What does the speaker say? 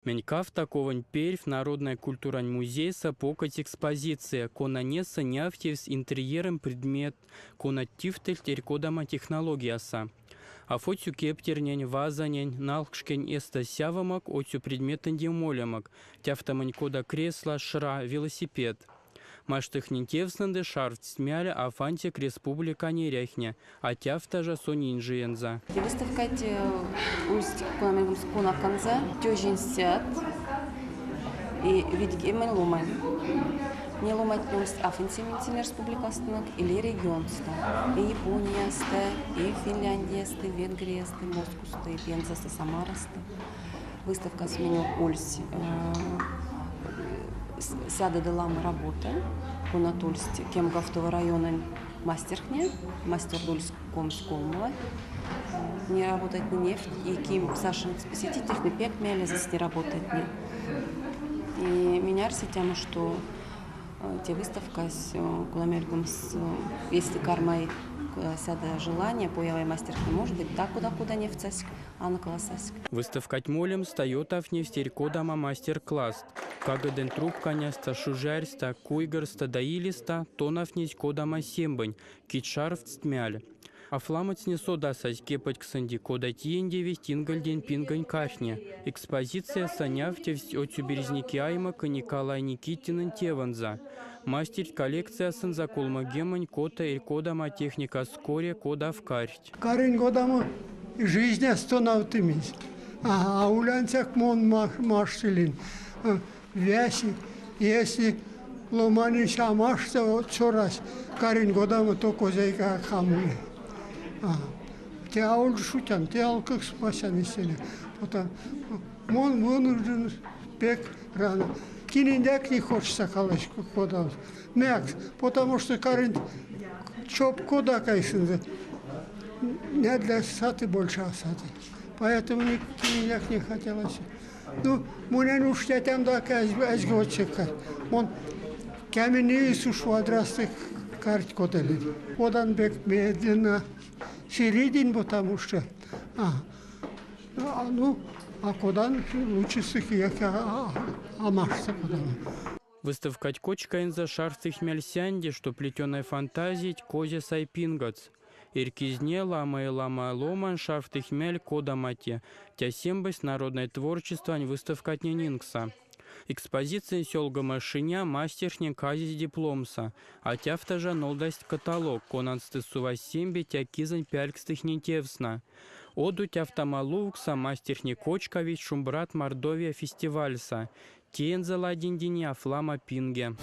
Менькав таковань перьв народная культурань музей сапокать экспозиция, конанеса няфтев с интерьером предмет конативтель теркодама технологияса. А фотю кептернень, вазанень, налкшкень эста сявамак, отю предметен демолямак, тяфтамань кода кресла, шра, велосипед. Маштых нинтевснанды шарф смяля афантик республика неряхня, а тяфта же сонинжиенза. Выставка улицы Куна Канза, тёжин сят и видите мы ломаем. Не ломать нюст афинсимитин республикастынок или регионста. И Япониясты, и Финляндиясты, Венгриясты, Москусты, Пензасты, Самарасты. Выставка сменил Ульс. Сяда делама работа, Кунатульсти, Кемгавтова района мастерхня, мастер Дульском сколмова. Не работает на нефть, и Ким Сашин спеситительный пек мелезис не работает не. И меня тема, что те выставка с куламельгом с если кармай сяда желание, появай мастерхня может быть так куда нефть, а на колоссаск. Выставка молем стает в нефтерькодама мастер-класс. Кагаден трубканяста, шужарьста, куйгарста, даилиста, тонавнись кодама сембань, китшарфт стмяль. А фламать снесо дасась кепать к санди кода тиендеви тингальден пингань кахне. Экспозиция санявтевсь отю березники аймака Николай Никитинен теванза. Мастер коллекция санзакулма гемань кота и кодама техника скоре кода в карсть. Карин годама жизнь остановтымись. А улянцак мон маршилин. Вяси, если ломанись амашта вот раз карин годама то козайка хамули. Те аул шутян, те алках спасяны сели. Потом мон вынужден пек рано. Кининдек не хочется калачку кодам. Мякс, потому что карин чоп кода кайсын. Не для саты больше осады. Поэтому кининдек не хотелось. Ну, мне нужно там такая изготчика. Он каменные сушу адрасты карт котели. Одан бек медленно середин, потому что а кодан лучше сухих, а машта кодан. Выставка кочкаинза шарфтых мельсянди, что плетеная фантазия козе сайпингац. Иркизне лама и лама ломан шарфтых мель кода мате. Тясембась народное творчество выставка тненингса. Экспозиция селга машиня мастершня казис дипломса. А тяфтажа нолдасть каталог конансты сувасемби тякизань пялькстых нетевсна. Оду тяфтамалукса мастершня кочкавич шумбрат Мордовия фестивальса. Тензала диндиня флама пинге.